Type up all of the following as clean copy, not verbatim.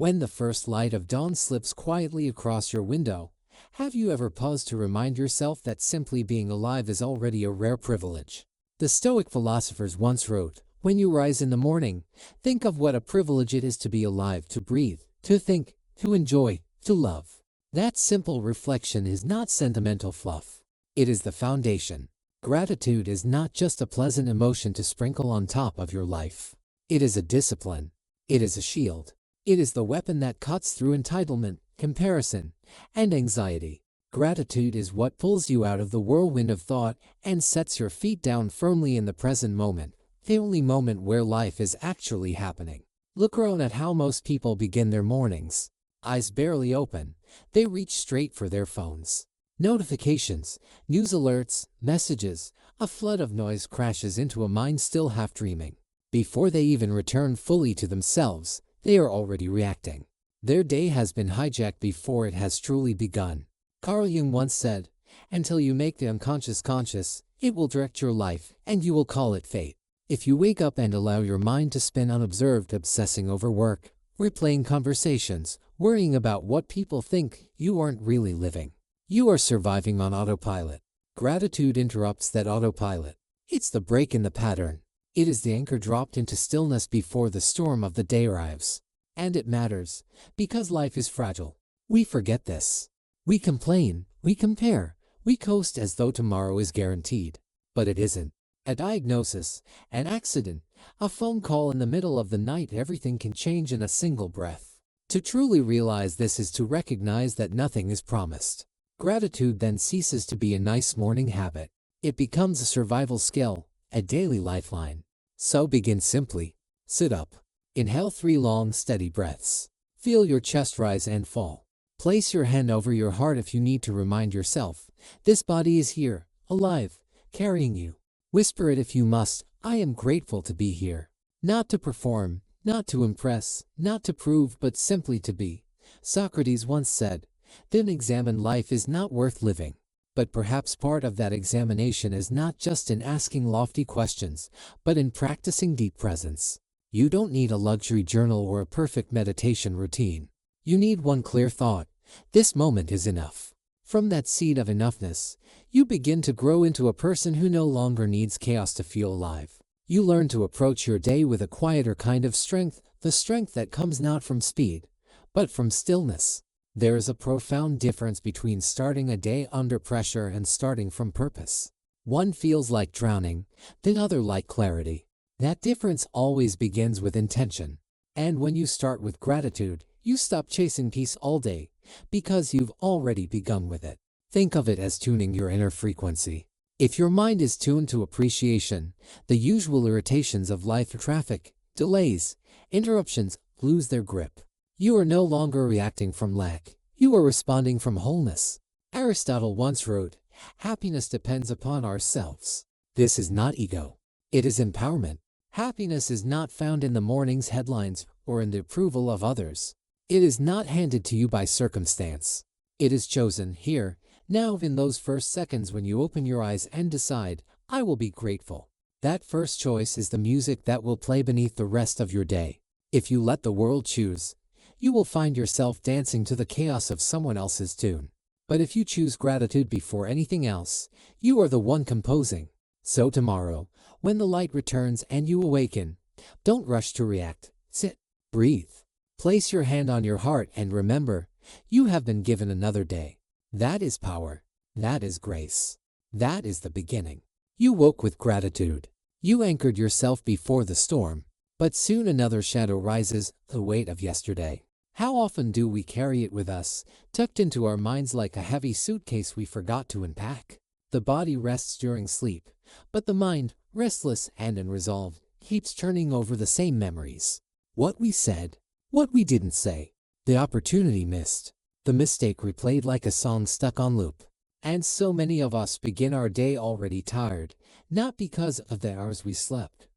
When the first light of dawn slips quietly across your window, have you ever paused to remind yourself that simply being alive is already a rare privilege? The Stoic philosophers once wrote, "When you rise in the morning, think of what a privilege it is to be alive, to breathe, to think, to enjoy, to love." That simple reflection is not sentimental fluff. It is the foundation. Gratitude is not just a pleasant emotion to sprinkle on top of your life. It is a discipline. It is a shield. It is the weapon that cuts through entitlement, comparison, and anxiety. Gratitude is what pulls you out of the whirlwind of thought and sets your feet down firmly in the present moment, the only moment where life is actually happening. Look around at how most people begin their mornings. Eyes barely open, they reach straight for their phones. Notifications, news alerts, messages, a flood of noise crashes into a mind still half dreaming. Before they even return fully to themselves, they are already reacting. Their day has been hijacked before it has truly begun. Carl Jung once said, "Until you make the unconscious conscious, it will direct your life, and you will call it fate." If you wake up and allow your mind to spin unobserved, obsessing over work, replaying conversations, worrying about what people think, you aren't really living. You are surviving on autopilot. Gratitude interrupts that autopilot. It's the break in the pattern. It is the anchor dropped into stillness before the storm of the day arrives. And it matters, because life is fragile. We forget this. We complain, we compare, we coast as though tomorrow is guaranteed. But it isn't. A diagnosis, an accident, a phone call in the middle of the night, everything can change in a single breath. To truly realize this is to recognize that nothing is promised. Gratitude then ceases to be a nice morning habit. It becomes a survival skill, a daily lifeline. So begin simply. Sit up. Inhale 3 long, steady breaths. Feel your chest rise and fall. Place your hand over your heart if you need to remind yourself, this body is here, alive, carrying you. Whisper it if you must, "I am grateful to be here." Not to perform, not to impress, not to prove, but simply to be. Socrates once said, "The unexamined life is not worth living." But perhaps part of that examination is not just in asking lofty questions, but in practicing deep presence. You don't need a luxury journal or a perfect meditation routine. You need one clear thought: this moment is enough. From that seed of enoughness, you begin to grow into a person who no longer needs chaos to feel alive. You learn to approach your day with a quieter kind of strength, the strength that comes not from speed, but from stillness. There is a profound difference between starting a day under pressure and starting from purpose. One feels like drowning, the other like clarity. That difference always begins with intention. And when you start with gratitude, you stop chasing peace all day, because you've already begun with it. Think of it as tuning your inner frequency. If your mind is tuned to appreciation, the usual irritations of life, traffic, delays, interruptions, lose their grip. You are no longer reacting from lack. You are responding from wholeness. Aristotle once wrote, "Happiness depends upon ourselves." This is not ego. It is empowerment. Happiness is not found in the morning's headlines or in the approval of others. It is not handed to you by circumstance. It is chosen here, now, in those first seconds when you open your eyes and decide, "I will be grateful." That first choice is the music that will play beneath the rest of your day. If you let the world choose, you will find yourself dancing to the chaos of someone else's tune. But if you choose gratitude before anything else, you are the one composing. So tomorrow, when the light returns and you awaken, don't rush to react. Sit, breathe. Place your hand on your heart and remember, you have been given another day. That is power. That is grace. That is the beginning. You woke with gratitude. You anchored yourself before the storm. But soon another shadow rises, the weight of yesterday. How often do we carry it with us, tucked into our minds like a heavy suitcase we forgot to unpack? The body rests during sleep, but the mind, restless and unresolved, keeps turning over the same memories. What we said, what we didn't say, the opportunity missed, the mistake replayed like a song stuck on loop. And so many of us begin our day already tired, not because of the hours we slept,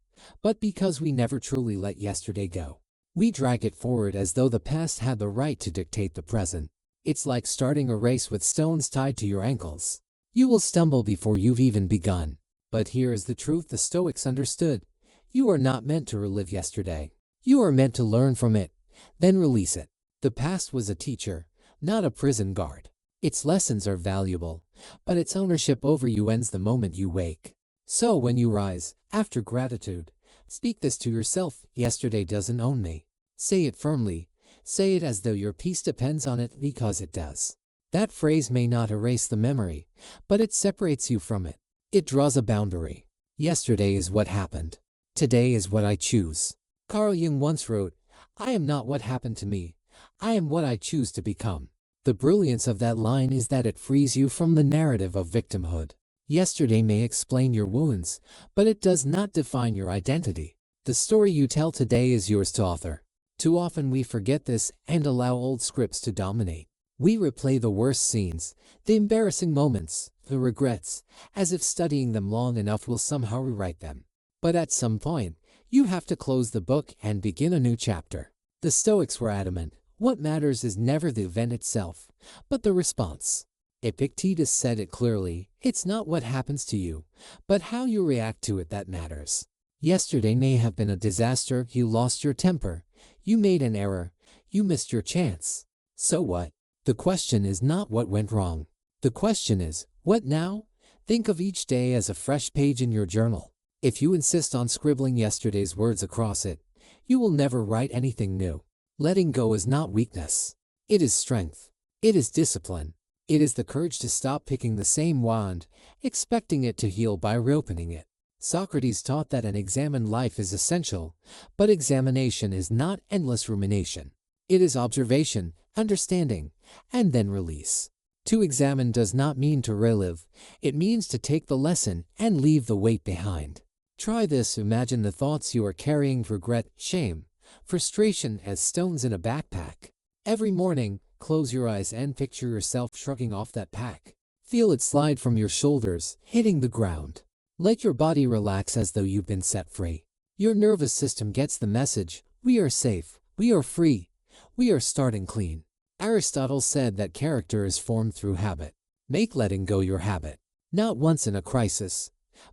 but because we never truly let yesterday go. We drag it forward as though the past had the right to dictate the present. It's like starting a race with stones tied to your ankles. You will stumble before you've even begun. But here is the truth the Stoics understood. You are not meant to relive yesterday. You are meant to learn from it, then release it. The past was a teacher, not a prison guard. Its lessons are valuable, but its ownership over you ends the moment you wake. So when you rise, after gratitude, speak this to yourself: yesterday doesn't own me. Say it firmly. Say it as though your peace depends on it, because it does. That phrase may not erase the memory, but it separates you from it. It draws a boundary. Yesterday is what happened. Today is what I choose. Carl Jung once wrote, "I am not what happened to me. I am what I choose to become." The brilliance of that line is that it frees you from the narrative of victimhood. Yesterday may explain your wounds, but it does not define your identity. The story you tell today is yours to author. Too often we forget this and allow old scripts to dominate. We replay the worst scenes, the embarrassing moments, the regrets, as if studying them long enough will somehow rewrite them. But at some point, you have to close the book and begin a new chapter. The Stoics were adamant. What matters is never the event itself, but the response. Epictetus said it clearly: it's not what happens to you, but how you react to it that matters. Yesterday may have been a disaster. You lost your temper. You made an error. You missed your chance. So what? The question is not what went wrong. The question is, what now? Think of each day as a fresh page in your journal. If you insist on scribbling yesterday's words across it, you will never write anything new. Letting go is not weakness. It is strength. It is discipline. It is the courage to stop picking the same wound, expecting it to heal by reopening it. Socrates taught that an examined life is essential, but examination is not endless rumination. It is observation, understanding, and then release. To examine does not mean to relive. It means to take the lesson and leave the weight behind. Try this. Imagine the thoughts you are carrying: regret, shame, frustration as stones in a backpack. Every morning, close your eyes and picture yourself shrugging off that pack. Feel it slide from your shoulders, hitting the ground. Let your body relax as though you've been set free. Your nervous system gets the message: we are safe, we are free, we are starting clean. Aristotle said that character is formed through habit. Make letting go your habit, not once in a crisis,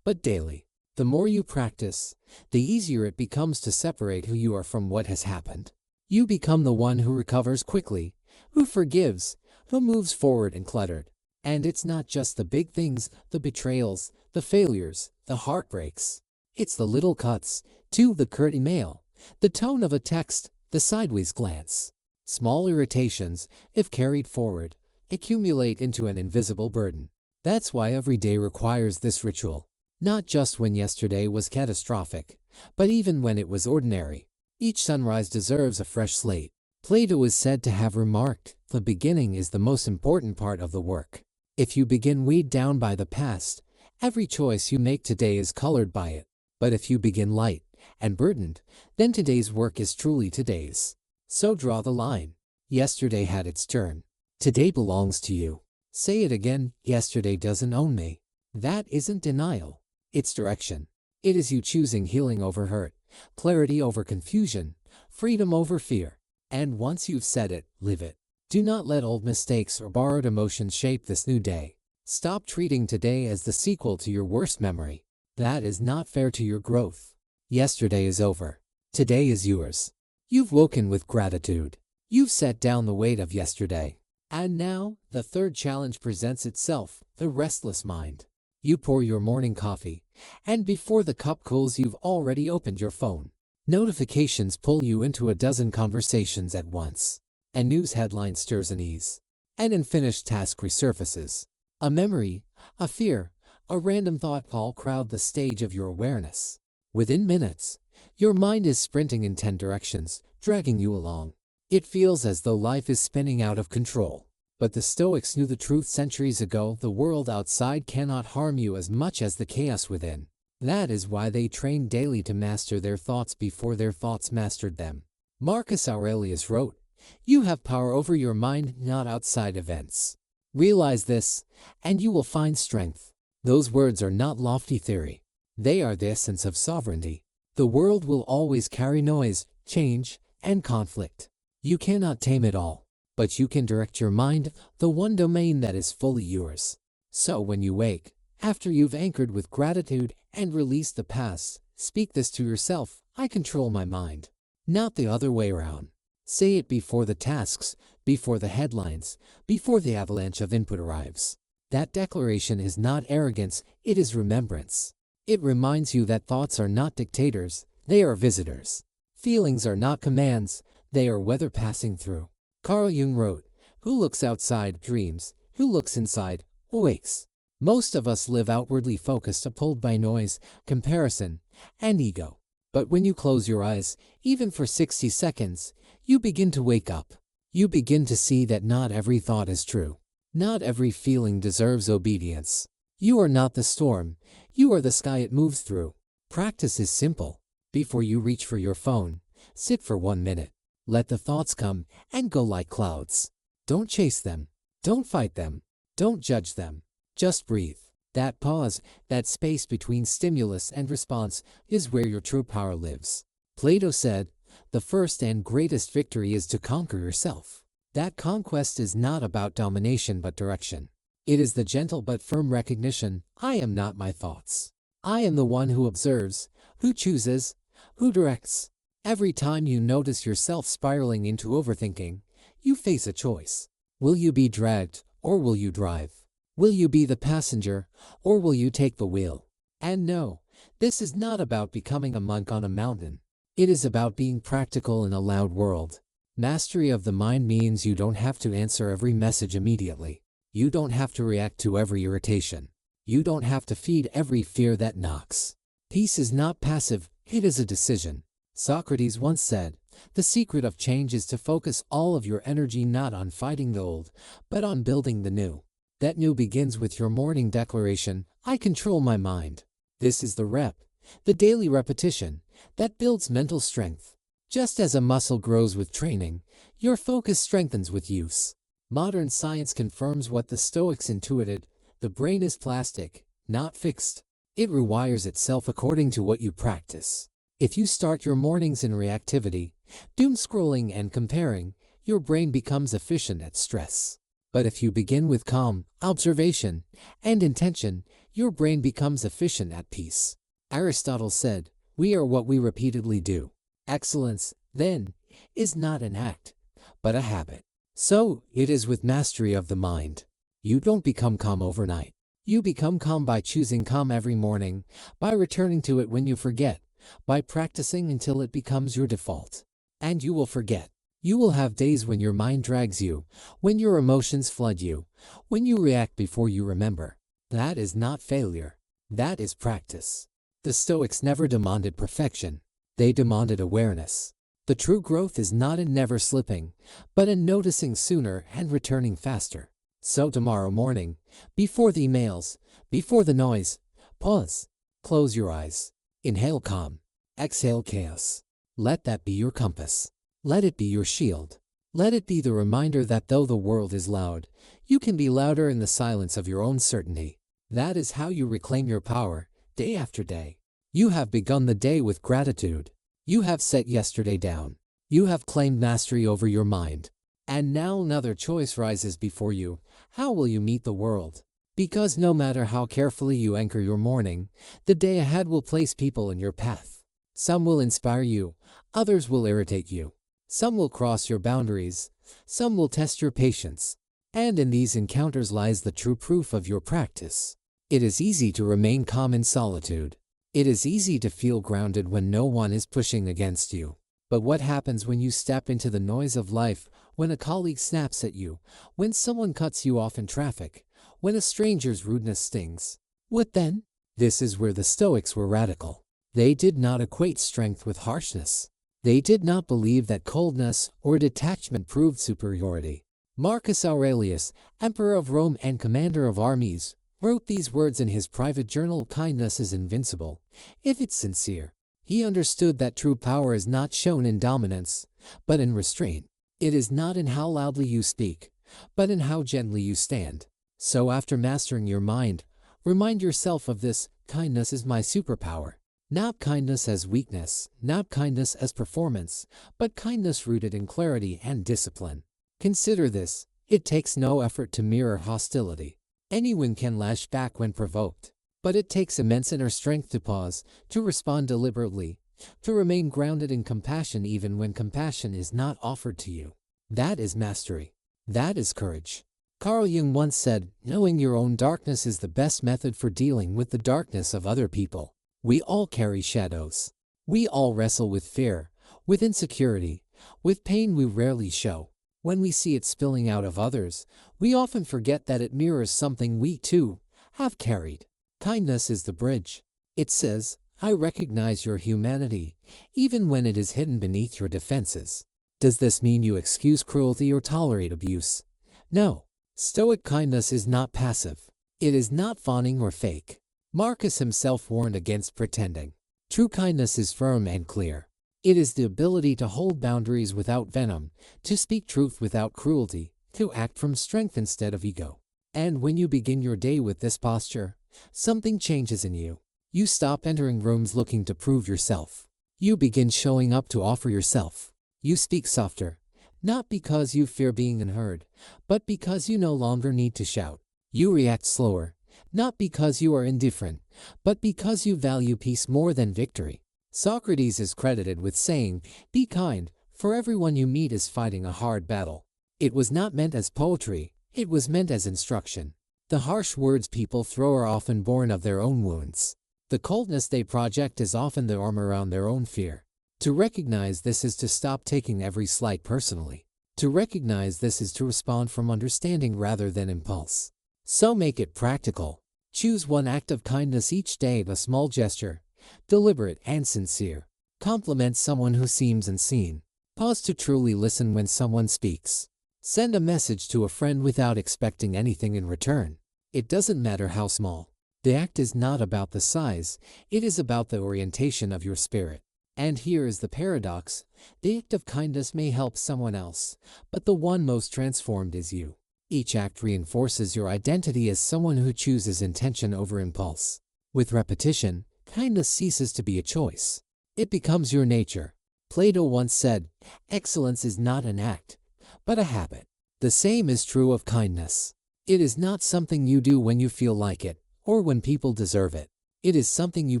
but daily. The more you practice, the easier it becomes to separate who you are from what has happened. You become the one who recovers quickly, who forgives, who moves forward uncluttered. And it's not just the big things, the betrayals, the failures, the heartbreaks. It's the little cuts, too: the curt email, the tone of a text, the sideways glance. Small irritations, if carried forward, accumulate into an invisible burden. That's why every day requires this ritual. Not just when yesterday was catastrophic, but even when it was ordinary. Each sunrise deserves a fresh slate. Plato is said to have remarked, "The beginning is the most important part of the work." If you begin weighed down by the past, every choice you make today is colored by it. But if you begin light and burdened, then today's work is truly today's. So draw the line. Yesterday had its turn. Today belongs to you. Say it again: yesterday doesn't own me. That isn't denial. It's direction. It is you choosing healing over hurt, clarity over confusion, freedom over fear. And once you've said it, live it. Do not let old mistakes or borrowed emotions shape this new day. Stop treating today as the sequel to your worst memory. That is not fair to your growth. Yesterday is over. Today is yours. You've woken with gratitude. You've set down the weight of yesterday. And now, the third challenge presents itself: the restless mind. You pour your morning coffee, and before the cup cools, you've already opened your phone. Notifications pull you into a dozen conversations at once. A news headline stirs unease. An unfinished task resurfaces. A memory, a fear, a random thought all crowd the stage of your awareness. Within minutes, your mind is sprinting in 10 directions, dragging you along. It feels as though life is spinning out of control. But the Stoics knew the truth centuries ago: the world outside cannot harm you as much as the chaos within. That is why they trained daily to master their thoughts before their thoughts mastered them. Marcus Aurelius wrote, "You have power over your mind, not outside events." Realize this, and you will find strength. Those words are not lofty theory. They are the essence of sovereignty. The world will always carry noise, change, and conflict. You cannot tame it all, but you can direct your mind, the one domain that is fully yours. So when you wake, after you've anchored with gratitude and released the past, speak this to yourself: I control my mind. Not the other way around. Say it before the tasks, before the headlines, before the avalanche of input arrives. That declaration is not arrogance, it is remembrance. It reminds you that thoughts are not dictators, they are visitors. Feelings are not commands, they are weather passing through. Carl Jung wrote, "Who looks outside dreams, who looks inside awakes." Most of us live outwardly focused, pulled by noise, comparison, and ego. But when you close your eyes, even for 60 seconds, you begin to wake up. You begin to see that not every thought is true. Not every feeling deserves obedience. You are not the storm, you are the sky it moves through. Practice is simple. Before you reach for your phone, sit for 1 minute. Let the thoughts come and go like clouds. Don't chase them. Don't fight them. Don't judge them. Just breathe. That pause, that space between stimulus and response, is where your true power lives. Plato said, "The first and greatest victory is to conquer yourself." That conquest is not about domination but direction. It is the gentle but firm recognition, I am not my thoughts. I am the one who observes, who chooses, who directs. Every time you notice yourself spiraling into overthinking, you face a choice. Will you be dragged, or will you drive? Will you be the passenger, or will you take the wheel? And no, this is not about becoming a monk on a mountain. It is about being practical in a loud world. Mastery of the mind means you don't have to answer every message immediately. You don't have to react to every irritation. You don't have to feed every fear that knocks. Peace is not passive, it is a decision. Socrates once said, "The secret of change is to focus all of your energy not on fighting the old, but on building the new." That new begins with your morning declaration, I control my mind. This is the rep, the daily repetition, that builds mental strength. Just as a muscle grows with training, your focus strengthens with use. Modern science confirms what the Stoics intuited: the brain is plastic, not fixed. It rewires itself according to what you practice. If you start your mornings in reactivity, doom scrolling and comparing, your brain becomes efficient at stress. But if you begin with calm, observation, and intention, your brain becomes efficient at peace. Aristotle said, "We are what we repeatedly do." Excellence, then, is not an act, but a habit. So, it is with mastery of the mind. You don't become calm overnight. You become calm by choosing calm every morning, by returning to it when you forget, by practicing until it becomes your default. And you will forget. You will have days when your mind drags you, when your emotions flood you, when you react before you remember. That is not failure. That is practice. The Stoics never demanded perfection. They demanded awareness. The true growth is not in never slipping, but in noticing sooner and returning faster. So tomorrow morning, before the emails, before the noise, pause. Close your eyes. Inhale calm. Exhale chaos. Let that be your compass. Let it be your shield. Let it be the reminder that though the world is loud, you can be louder in the silence of your own certainty. That is how you reclaim your power, day after day. You have begun the day with gratitude. You have set yesterday down. You have claimed mastery over your mind. And now another choice rises before you. How will you meet the world? Because no matter how carefully you anchor your morning, the day ahead will place people in your path. Some will inspire you, others will irritate you. Some will cross your boundaries, some will test your patience. And in these encounters lies the true proof of your practice. It is easy to remain calm in solitude. It is easy to feel grounded when no one is pushing against you. But what happens when you step into the noise of life, when a colleague snaps at you, when someone cuts you off in traffic, when a stranger's rudeness stings? What then? This is where the Stoics were radical. They did not equate strength with harshness. They did not believe that coldness or detachment proved superiority. Marcus Aurelius, emperor of Rome and commander of armies, wrote these words in his private journal: "Kindness is invincible, if it's sincere." He understood that true power is not shown in dominance, but in restraint. It is not in how loudly you speak, but in how gently you stand. So after mastering your mind, remind yourself of this: kindness is my superpower. Not kindness as weakness, not kindness as performance, but kindness rooted in clarity and discipline. Consider this: it takes no effort to mirror hostility. Anyone can lash back when provoked, but it takes immense inner strength to pause, to respond deliberately, to remain grounded in compassion even when compassion is not offered to you. That is mastery. That is courage. Carl Jung once said, "Knowing your own darkness is the best method for dealing with the darkness of other people." We all carry shadows. We all wrestle with fear, with insecurity, with pain we rarely show. When we see it spilling out of others, we often forget that it mirrors something we, too, have carried. Kindness is the bridge. It says, "I recognize your humanity, even when it is hidden beneath your defenses." Does this mean you excuse cruelty or tolerate abuse? No. Stoic kindness is not passive. It is not fawning or fake. Marcus himself warned against pretending. True kindness is firm and clear. It is the ability to hold boundaries without venom, to speak truth without cruelty, to act from strength instead of ego. And when you begin your day with this posture, something changes in you. You stop entering rooms looking to prove yourself. You begin showing up to offer yourself. You speak softer, not because you fear being unheard, but because you no longer need to shout. You react slower, not because you are indifferent, but because you value peace more than victory. Socrates is credited with saying, "Be kind, for everyone you meet is fighting a hard battle." It was not meant as poetry, it was meant as instruction. The harsh words people throw are often born of their own wounds. The coldness they project is often the armor around their own fear. To recognize this is to stop taking every slight personally. To recognize this is to respond from understanding rather than impulse. So make it practical. Choose one act of kindness each day, a small gesture, deliberate and sincere. Compliment someone who seems unseen. Pause to truly listen when someone speaks. Send a message to a friend without expecting anything in return. It doesn't matter how small. The act is not about the size, it is about the orientation of your spirit. And here is the paradox: the act of kindness may help someone else, but the one most transformed is you. Each act reinforces your identity as someone who chooses intention over impulse. With repetition, kindness ceases to be a choice. It becomes your nature. Plato once said, "Excellence is not an act, but a habit." The same is true of kindness. It is not something you do when you feel like it, or when people deserve it. It is something you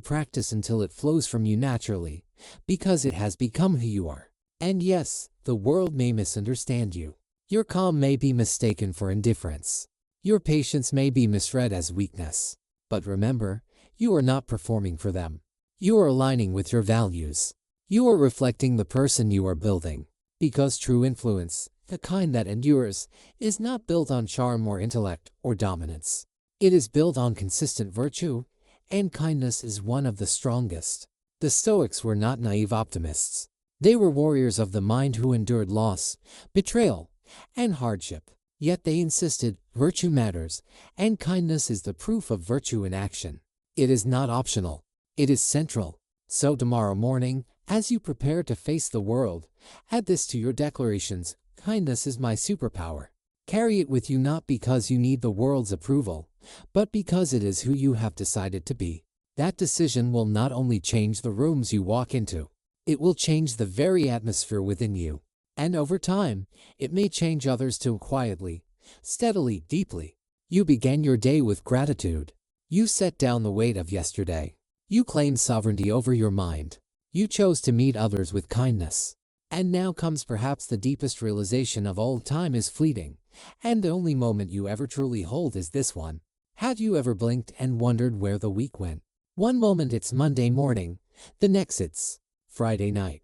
practice until it flows from you naturally, because it has become who you are. And yes, the world may misunderstand you. Your calm may be mistaken for indifference. Your patience may be misread as weakness. But remember, you are not performing for them. You are aligning with your values. You are reflecting the person you are building. Because true influence, the kind that endures, is not built on charm or intellect or dominance. It is built on consistent virtue, and kindness is one of the strongest. The Stoics were not naive optimists. They were warriors of the mind who endured loss, betrayal, and hardship. Yet they insisted, virtue matters, and kindness is the proof of virtue in action. It is not optional. It is central. So tomorrow morning, as you prepare to face the world, add this to your declarations: kindness is my superpower. Carry it with you not because you need the world's approval, but because it is who you have decided to be. That decision will not only change the rooms you walk into, it will change the very atmosphere within you. And over time, it may change others too, quietly, steadily, deeply. You began your day with gratitude. You set down the weight of yesterday. You claimed sovereignty over your mind. You chose to meet others with kindness. And now comes perhaps the deepest realization of all: time is fleeting, and the only moment you ever truly hold is this one. Have you ever blinked and wondered where the week went? One moment it's Monday morning, the next it's Friday night,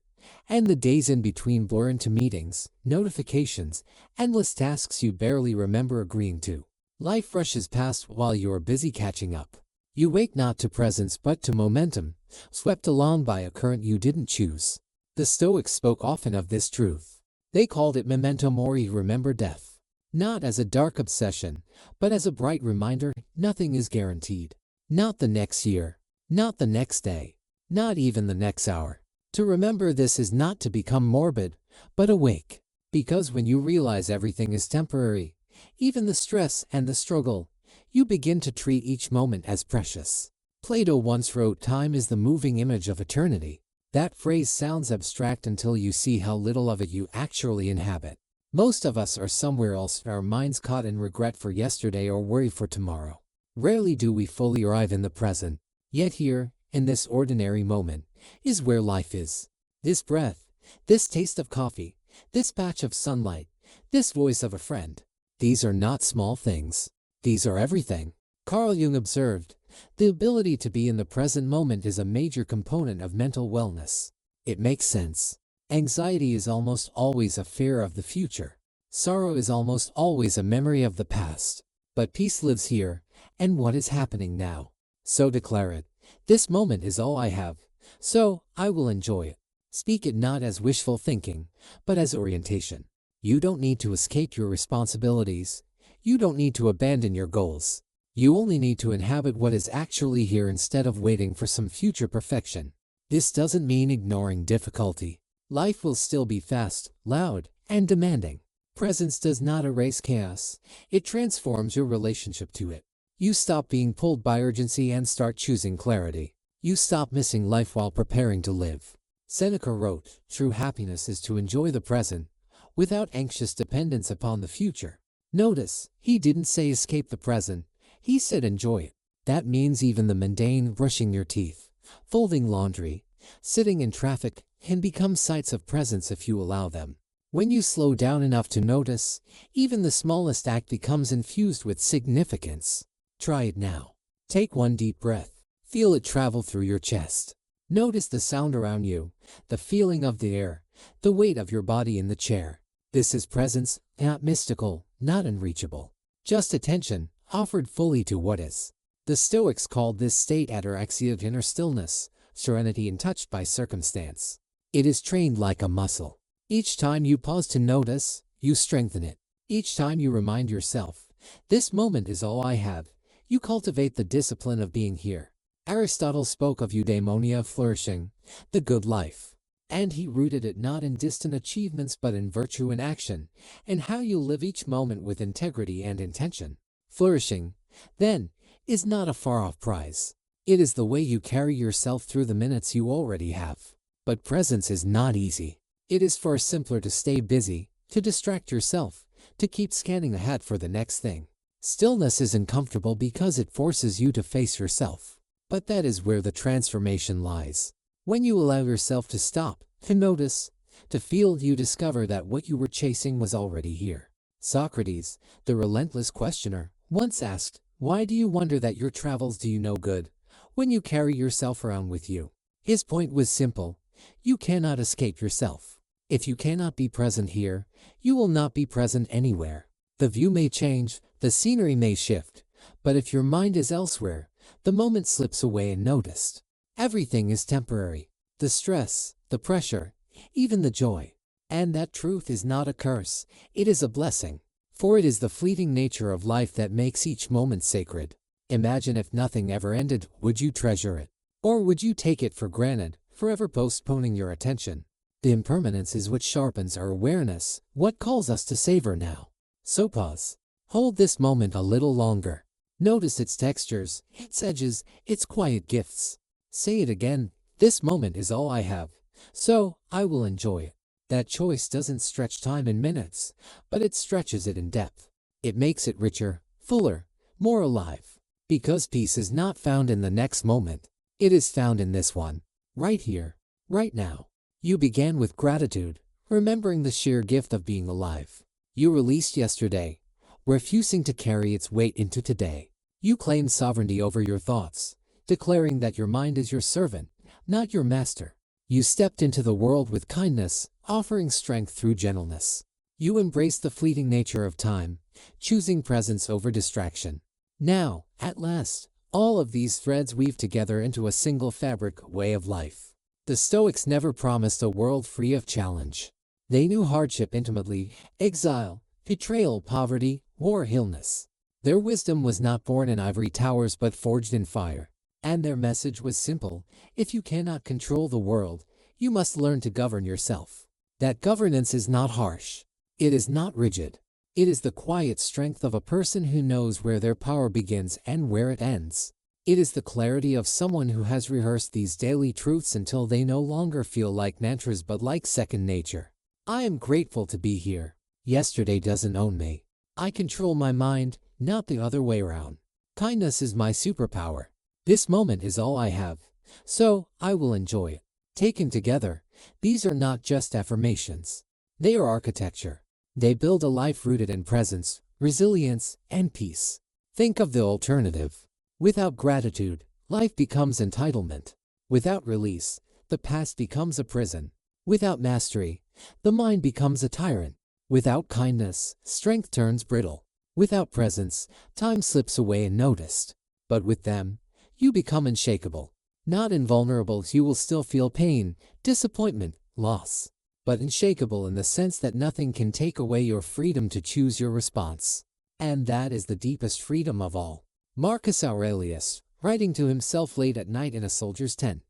and the days in between blur into meetings, notifications, endless tasks you barely remember agreeing to. Life rushes past while you are busy catching up. You wake not to presence but to momentum, swept along by a current you didn't choose. The Stoics spoke often of this truth. They called it memento mori, remember death. Not as a dark obsession, but as a bright reminder: nothing is guaranteed. Not the next year, not the next day, not even the next hour. To remember this is not to become morbid, but awake. Because when you realize everything is temporary, even the stress and the struggle, you begin to treat each moment as precious. Plato once wrote, "Time is the moving image of eternity." That phrase sounds abstract until you see how little of it you actually inhabit. Most of us are somewhere else, our minds caught in regret for yesterday or worry for tomorrow. Rarely do we fully arrive in the present. Yet here, in this ordinary moment, is where life is. This breath, this taste of coffee, this patch of sunlight, this voice of a friend. These are not small things. These are everything. Carl Jung observed, the ability to be in the present moment is a major component of mental wellness. It makes sense. Anxiety is almost always a fear of the future. Sorrow is almost always a memory of the past. But peace lives here, and what is happening now. So declare it. This moment is all I have, so I will enjoy it. Speak it not as wishful thinking, but as orientation. You don't need to escape your responsibilities. You don't need to abandon your goals. You only need to inhabit what is actually here instead of waiting for some future perfection. This doesn't mean ignoring difficulty. Life will still be fast, loud, and demanding. Presence does not erase chaos. It transforms your relationship to it. You stop being pulled by urgency and start choosing clarity. You stop missing life while preparing to live. Seneca wrote, "True happiness is to enjoy the present, without anxious dependence upon the future." Notice, he didn't say escape the present. He said enjoy it. That means even the mundane, brushing your teeth, folding laundry, sitting in traffic, can become sites of presence if you allow them. When you slow down enough to notice, even the smallest act becomes infused with significance. Try it now. Take one deep breath. Feel it travel through your chest. Notice the sound around you, the feeling of the air, the weight of your body in the chair. This is presence, not mystical, not unreachable. Just attention, offered fully to what is. The Stoics called this state ataraxia of inner stillness, serenity untouched by circumstance. It is trained like a muscle. Each time you pause to notice, you strengthen it. Each time you remind yourself, this moment is all I have, you cultivate the discipline of being here. Aristotle spoke of eudaimonia, flourishing, the good life. And he rooted it not in distant achievements but in virtue and action, and how you live each moment with integrity and intention. Flourishing, then, is not a far-off prize. It is the way you carry yourself through the minutes you already have. But presence is not easy. It is far simpler to stay busy, to distract yourself, to keep scanning ahead for the next thing. Stillness is uncomfortable because it forces you to face yourself. But that is where the transformation lies. When you allow yourself to stop, to notice, to feel, you discover that what you were chasing was already here. Socrates, the relentless questioner, once asked, "Why do you wonder that your travels do you no good, when you carry yourself around with you?" His point was simple. You cannot escape yourself. If you cannot be present here, you will not be present anywhere. The view may change, the scenery may shift, but if your mind is elsewhere, the moment slips away unnoticed. Everything is temporary. The stress, the pressure, even the joy. And that truth is not a curse, it is a blessing. For it is the fleeting nature of life that makes each moment sacred. Imagine if nothing ever ended, would you treasure it? Or would you take it for granted, forever postponing your attention? The impermanence is what sharpens our awareness, what calls us to savor now. So pause. Hold this moment a little longer. Notice its textures, its edges, its quiet gifts. Say it again, this moment is all I have, so I will enjoy it. That choice doesn't stretch time in minutes, but it stretches it in depth. It makes it richer, fuller, more alive. Because peace is not found in the next moment. It is found in this one. Right here, right now. You began with gratitude, remembering the sheer gift of being alive. You released yesterday, refusing to carry its weight into today. You claimed sovereignty over your thoughts, declaring that your mind is your servant, not your master. You stepped into the world with kindness, offering strength through gentleness. You embraced the fleeting nature of time, choosing presence over distraction. Now, at last, all of these threads weave together into a single fabric way of life. The Stoics never promised a world free of challenge. They knew hardship intimately, exile, betrayal, poverty, war, illness. Their wisdom was not born in ivory towers but forged in fire. And their message was simple: if you cannot control the world, you must learn to govern yourself. That governance is not harsh. It is not rigid. It is the quiet strength of a person who knows where their power begins and where it ends. It is the clarity of someone who has rehearsed these daily truths until they no longer feel like mantras but like second nature. I am grateful to be here. Yesterday doesn't own me. I control my mind, not the other way around. Kindness is my superpower. This moment is all I have, so I will enjoy it. Taken together, these are not just affirmations. They are architecture. They build a life rooted in presence, resilience, and peace. Think of the alternative. Without gratitude, life becomes entitlement. Without release, the past becomes a prison. Without mastery, the mind becomes a tyrant. Without kindness, strength turns brittle. Without presence, time slips away unnoticed. But with them, you become unshakable. Not invulnerable, you will still feel pain, disappointment, loss. But unshakable in the sense that nothing can take away your freedom to choose your response. And that is the deepest freedom of all. Marcus Aurelius, writing to himself late at night in a soldier's tent,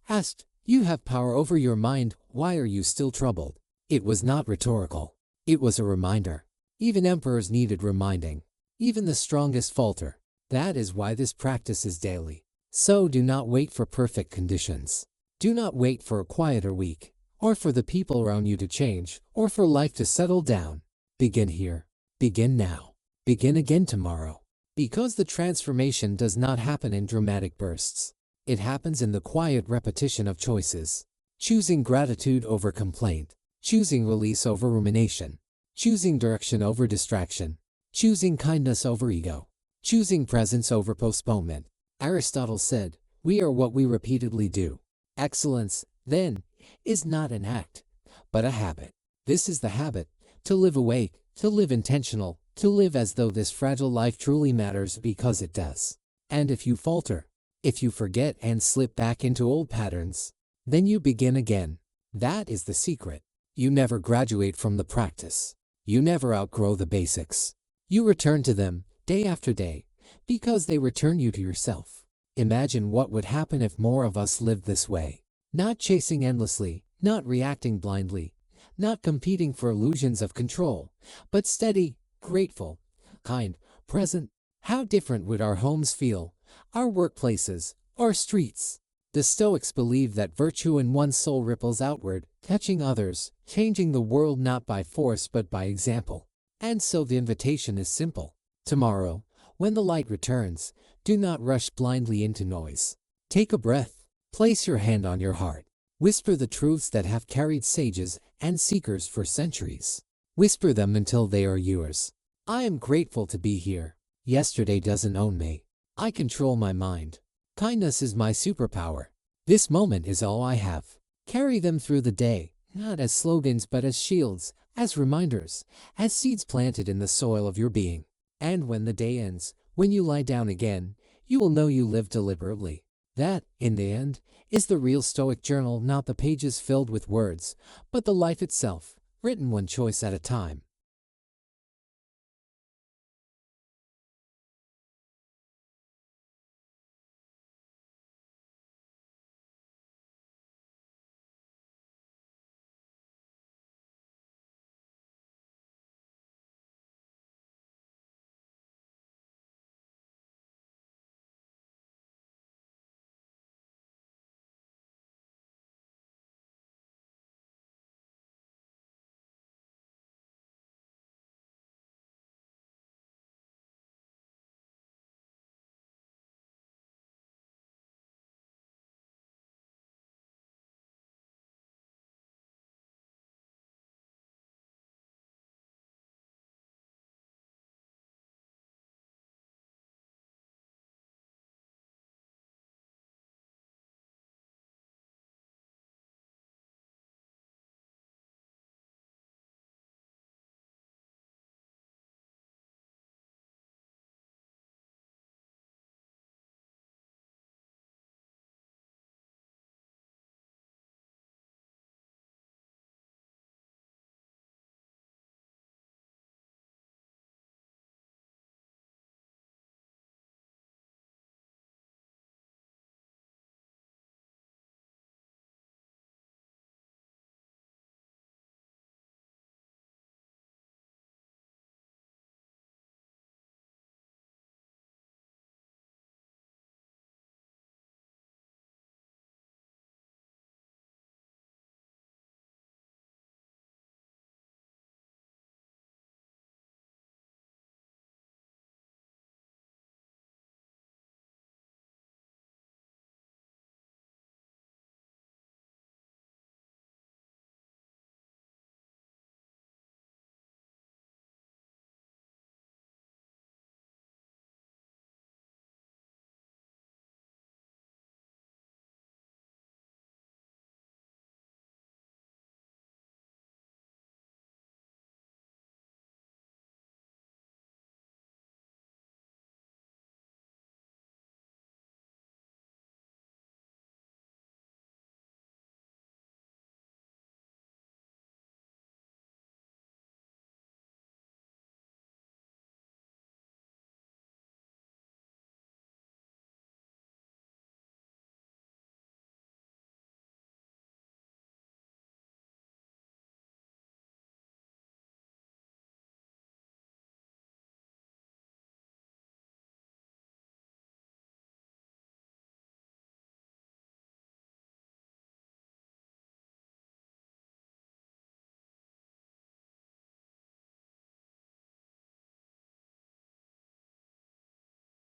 asked, "You have power over your mind, why are you still troubled?" It was not rhetorical. It was a reminder. Even emperors needed reminding. Even the strongest falter. That is why this practice is daily. So do not wait for perfect conditions. Do not wait for a quieter week, or for the people around you to change, or for life to settle down. Begin here. Begin now. Begin again tomorrow. Because the transformation does not happen in dramatic bursts. It happens in the quiet repetition of choices. Choosing gratitude over complaint. Choosing release over rumination. Choosing direction over distraction. Choosing kindness over ego. Choosing presence over postponement. Aristotle said, "We are what we repeatedly do." Excellence, then, is not an act, but a habit. This is the habit, to live awake, to live intentional, to live as though this fragile life truly matters because it does. And if you falter, if you forget and slip back into old patterns, then you begin again. That is the secret. You never graduate from the practice. You never outgrow the basics. You return to them, day after day, because they return you to yourself. Imagine what would happen if more of us lived this way. Not chasing endlessly, not reacting blindly, not competing for illusions of control, but steady, grateful, kind, present. How different would our homes feel, our workplaces, our streets? The Stoics believed that virtue in one's soul ripples outward, touching others, changing the world not by force but by example. And so the invitation is simple. Tomorrow, when the light returns, do not rush blindly into noise. Take a breath. Place your hand on your heart. Whisper the truths that have carried sages and seekers for centuries. Whisper them until they are yours. I am grateful to be here. Yesterday doesn't own me. I control my mind. Kindness is my superpower. This moment is all I have. Carry them through the day, not as slogans but as shields, as reminders, as seeds planted in the soil of your being. And when the day ends, when you lie down again, you will know you lived deliberately. That, in the end, is the real Stoic journal, not the pages filled with words, but the life itself, written one choice at a time.